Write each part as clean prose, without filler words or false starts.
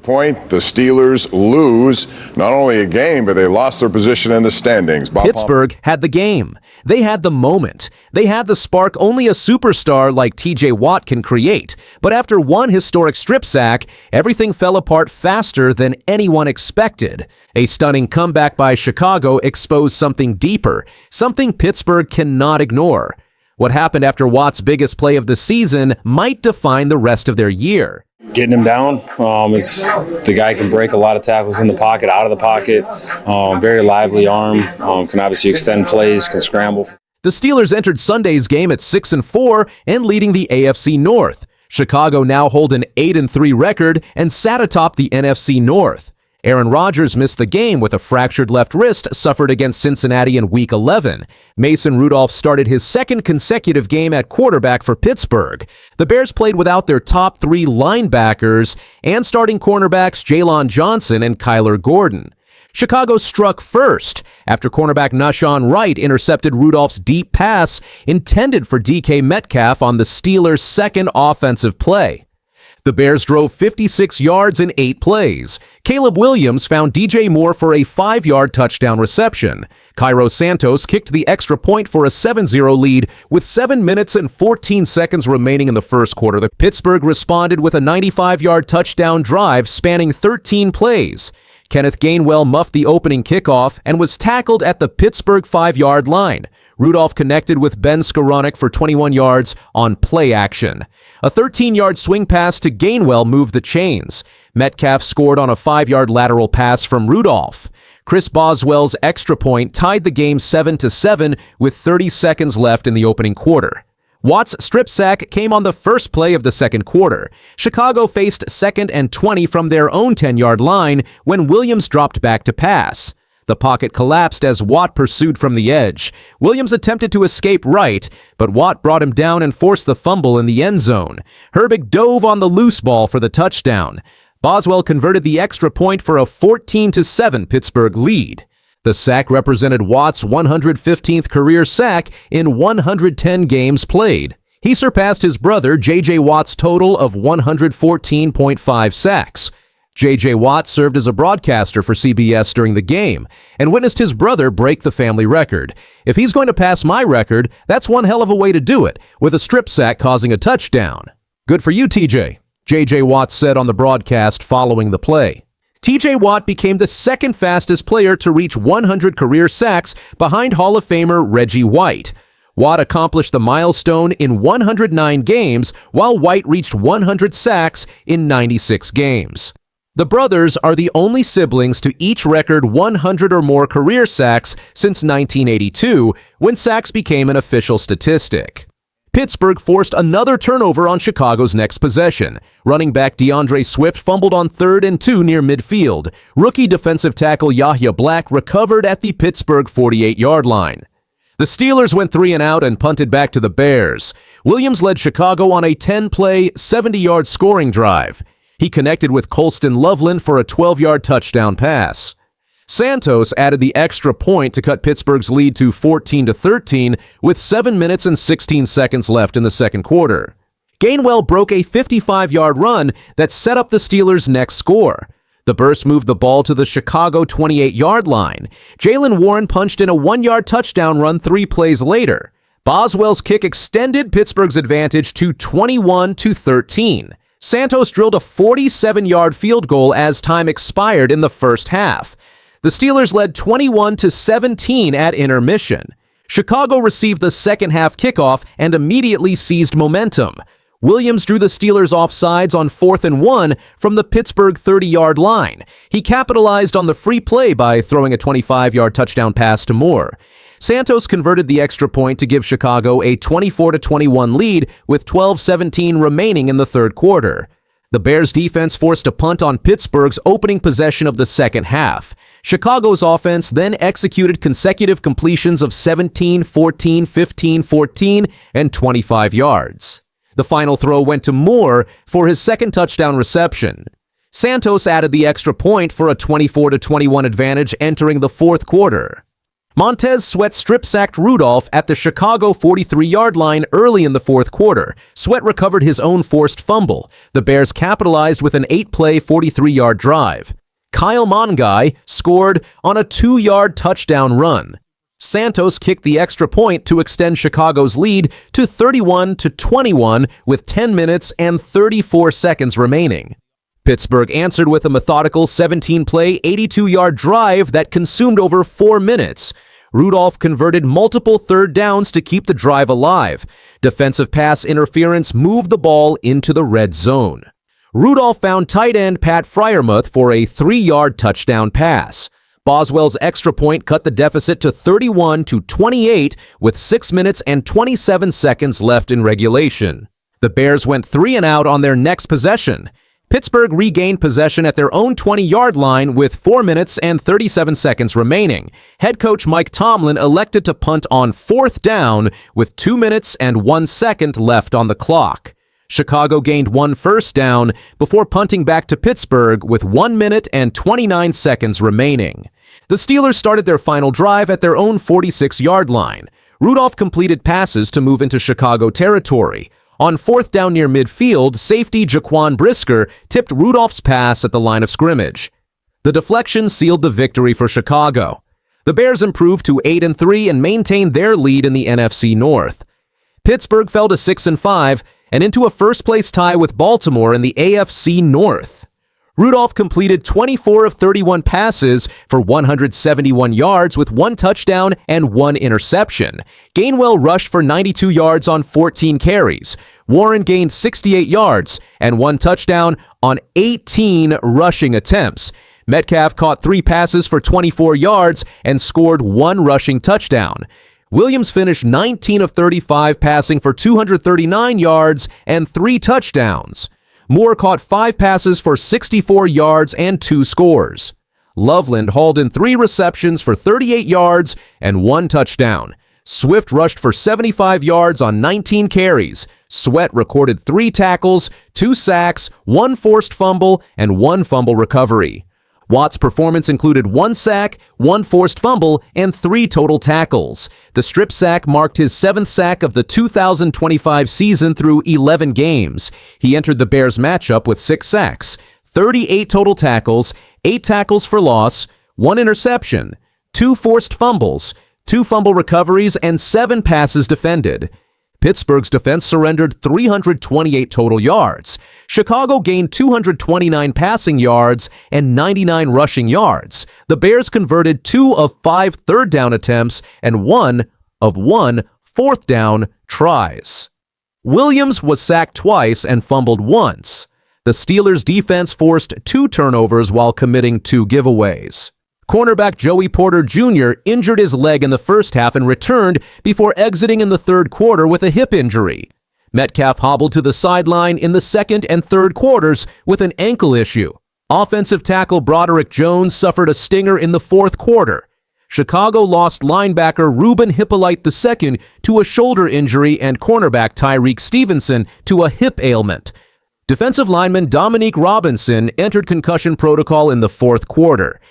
point, the Steelers lose not only a game, but they lost their position in the standings. Pittsburgh had the game. They had the moment. They had the spark only a superstar like TJ Watt can create. But after one historic strip sack, everything fell apart faster than anyone expected. A stunning comeback by Chicago exposed something deeper, something Pittsburgh cannot ignore. What happened after Watt's biggest play of the season might define the rest of their year. Getting him down, the guy can break a lot of tackles in the pocket, out of the pocket, very lively arm, can obviously extend plays, can scramble. The Steelers entered Sunday's game at 6-4 and leading the AFC North. Chicago now hold an 8-3 record and sat atop the NFC North. Aaron Rodgers missed the game with a fractured left wrist suffered against Cincinnati in Week 11. Mason Rudolph started his second consecutive game at quarterback for Pittsburgh. The Bears played without their top three linebackers and starting cornerbacks Jaylon Johnson and Kyler Gordon. Chicago struck first after cornerback Nahshon Wright intercepted Rudolph's deep pass intended for DK Metcalf on the Steelers' second offensive play. The Bears drove 56 yards in 8 plays. Caleb Williams found DJ Moore for a 5-yard touchdown reception. Cairo Santos kicked the extra point for a 7-0 lead with 7 minutes and 14 seconds remaining in the first quarter. The Pittsburgh responded with a 95-yard touchdown drive spanning 13 plays. Kenneth Gainwell muffed the opening kickoff and was tackled at the Pittsburgh 5-yard line. Rudolph connected with Ben Skoranek for 21 yards on play action. A 13-yard swing pass to Gainwell moved the chains. Metcalf scored on a 5-yard lateral pass from Rudolph. Chris Boswell's extra point tied the game 7-7 with 30 seconds left in the opening quarter. Watt's strip sack came on the first play of the second quarter. Chicago faced 2nd and 20 from their own 10-yard line when Williams dropped back to pass. The pocket collapsed as Watt pursued from the edge. Williams attempted to escape right, but Watt brought him down and forced the fumble in the end zone. Herbig dove on the loose ball for the touchdown. Boswell converted the extra point for a 14-7 Pittsburgh lead. The sack represented Watt's 115th career sack in 110 games played. He surpassed his brother J.J. Watt's total of 114.5 sacks. J.J. Watt served as a broadcaster for CBS during the game and witnessed his brother break the family record. If he's going to pass my record, that's one hell of a way to do it, with a strip sack causing a touchdown. Good for you, TJ, J.J. Watt said on the broadcast following the play. TJ Watt became the second fastest player to reach 100 career sacks behind Hall of Famer Reggie White. Watt accomplished the milestone in 109 games, while White reached 100 sacks in 96 games. The brothers are the only siblings to each record 100 or more career sacks since 1982, when sacks became an official statistic. Pittsburgh forced another turnover on Chicago's next possession. Running back DeAndre Swift fumbled on 3rd and 2 near midfield. Rookie defensive tackle Yahya Black recovered at the Pittsburgh 48-yard line. The Steelers went 3 and out and punted back to the Bears. Williams led Chicago on a 10-play, 70-yard scoring drive. He connected with Colston Loveland for a 12-yard touchdown pass. Santos added the extra point to cut Pittsburgh's lead to 14-13 with 7 minutes and 16 seconds left in the second quarter. Gainwell broke a 55-yard run that set up the Steelers' next score. The burst moved the ball to the Chicago 28-yard line. Jaylen Warren punched in a 1-yard touchdown run 3 plays later. Boswell's kick extended Pittsburgh's advantage to 21-13. Santos drilled a 47-yard field goal as time expired in the first half. The Steelers led 21-17 at intermission. Chicago received the second half kickoff and immediately seized momentum. Williams drew the Steelers offsides on 4th and 1 from the Pittsburgh 30-yard line. He capitalized on the free play by throwing a 25-yard touchdown pass to Moore. Santos converted the extra point to give Chicago a 24-21 lead with 12:17 remaining in the third quarter. The Bears' defense forced a punt on Pittsburgh's opening possession of the second half. Chicago's offense then executed consecutive completions of 17, 14, 15, 14, and 25 yards. The final throw went to Moore for his second touchdown reception. Santos added the extra point for a 24-21 advantage entering the fourth quarter. Montez Sweat strip-sacked Rudolph at the Chicago 43-yard line early in the fourth quarter. Sweat recovered his own forced fumble. The Bears capitalized with an 8-play, 43-yard drive. Kyle Mongai scored on a 2-yard touchdown run. Santos kicked the extra point to extend Chicago's lead to 31-21 with 10 minutes and 34 seconds remaining. Pittsburgh answered with a methodical 17-play, 82-yard drive that consumed over 4 minutes. Rudolph converted multiple third downs to keep the drive alive. Defensive pass interference moved the ball into the red zone. Rudolph found tight end Pat Freiermuth for a 3-yard touchdown pass. Boswell's extra point cut the deficit to 31-28 with 6 minutes and 27 seconds left in regulation. The Bears went 3 and out on their next possession. Pittsburgh regained possession at their own 20-yard line with 4 minutes and 37 seconds remaining. Head coach Mike Tomlin elected to punt on 4th down with 2 minutes and 1 second left on the clock. Chicago gained 1 first down before punting back to Pittsburgh with 1 minute and 29 seconds remaining. The Steelers started their final drive at their own 46-yard line. Rudolph completed passes to move into Chicago territory. On 4th down near midfield, safety Jaquan Brisker tipped Rudolph's pass at the line of scrimmage. The deflection sealed the victory for Chicago. The Bears improved to 8-3 and maintained their lead in the NFC North. Pittsburgh fell to 6-5 and into a first-place tie with Baltimore in the AFC North. Rudolph completed 24 of 31 passes for 171 yards with 1 touchdown and 1 interception. Gainwell rushed for 92 yards on 14 carries. Warren gained 68 yards and 1 touchdown on 18 rushing attempts. Metcalf caught 3 passes for 24 yards and scored 1 rushing touchdown. Williams finished 19 of 35 passing for 239 yards and 3 touchdowns. Moore caught 5 passes for 64 yards and 2 scores. Loveland hauled in 3 receptions for 38 yards and 1 touchdown. Swift rushed for 75 yards on 19 carries. Sweat recorded 3 tackles, 2 sacks, 1 forced fumble, and 1 fumble recovery. Watt's performance included 1 sack, 1 forced fumble, and 3 total tackles. The strip sack marked his 7th sack of the 2025 season through 11 games. He entered the Bears matchup with 6 sacks, 38 total tackles, 8 tackles for loss, 1 interception, 2 forced fumbles, 2 fumble recoveries, and 7 passes defended. Pittsburgh's defense surrendered 328 total yards. Chicago gained 229 passing yards and 99 rushing yards. The Bears converted 2 of 5 third down attempts and 1 of 1 fourth down tries. Williams was sacked twice and fumbled once. The Steelers' defense forced 2 turnovers while committing 2 giveaways. Cornerback Joey Porter Jr. injured his leg in the first half and returned before exiting in the third quarter with a hip injury. Metcalf hobbled to the sideline in the second and third quarters with an ankle issue. Offensive tackle Broderick Jones suffered a stinger in the fourth quarter. Chicago lost linebacker Ruben Hippolyte II to a shoulder injury and cornerback Tyreek Stevenson to a hip ailment. Defensive lineman Dominique Robinson entered concussion protocol in the fourth quarter.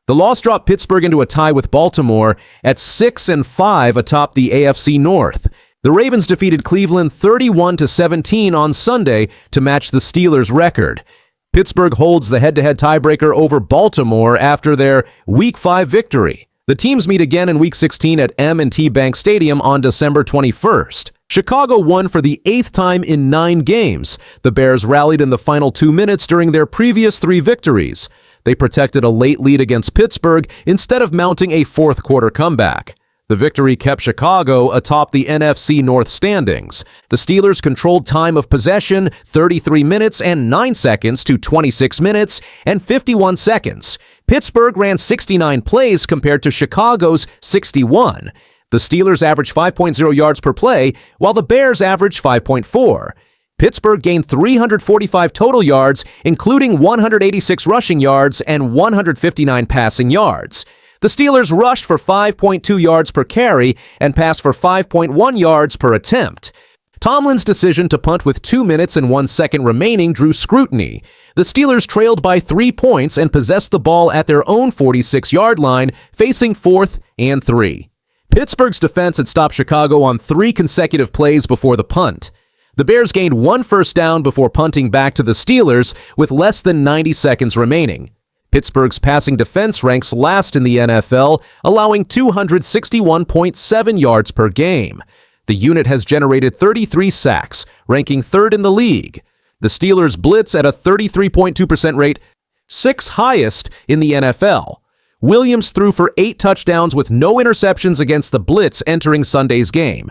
The loss dropped Pittsburgh into a tie with Baltimore at 6-5 atop the AFC North. The Ravens defeated Cleveland 31-17 on Sunday to match the Steelers' record. Pittsburgh holds the head-to-head tiebreaker over Baltimore after their Week 5 victory. The teams meet again in Week 16 at M&T Bank Stadium on December 21st. Chicago won for the 8th time in 9 games. The Bears rallied in the final 2 minutes during their previous 3 victories. They protected a late lead against Pittsburgh instead of mounting a fourth-quarter comeback. The victory kept Chicago atop the NFC North standings. The Steelers controlled time of possession 33 minutes and 9 seconds to 26 minutes and 51 seconds. Pittsburgh ran 69 plays compared to Chicago's 61. The Steelers averaged 5.0 yards per play, while the Bears averaged 5.4. Pittsburgh gained 345 total yards, including 186 rushing yards and 159 passing yards. The Steelers rushed for 5.2 yards per carry and passed for 5.1 yards per attempt. Tomlin's decision to punt with 2 minutes and 1 second remaining drew scrutiny. The Steelers trailed by 3 points and possessed the ball at their own 46-yard line, facing 4th and 3. Pittsburgh's defense had stopped Chicago on 3 consecutive plays before the punt. The Bears gained 1 first down before punting back to the Steelers with less than 90 seconds remaining. Pittsburgh's passing defense ranks last in the NFL, allowing 261.7 yards per game. The unit has generated 33 sacks, ranking 3rd in the league. The Steelers blitz at a 33.2% rate, 6th highest in the NFL. Williams threw for 8 touchdowns with no interceptions against the blitz entering Sunday's game.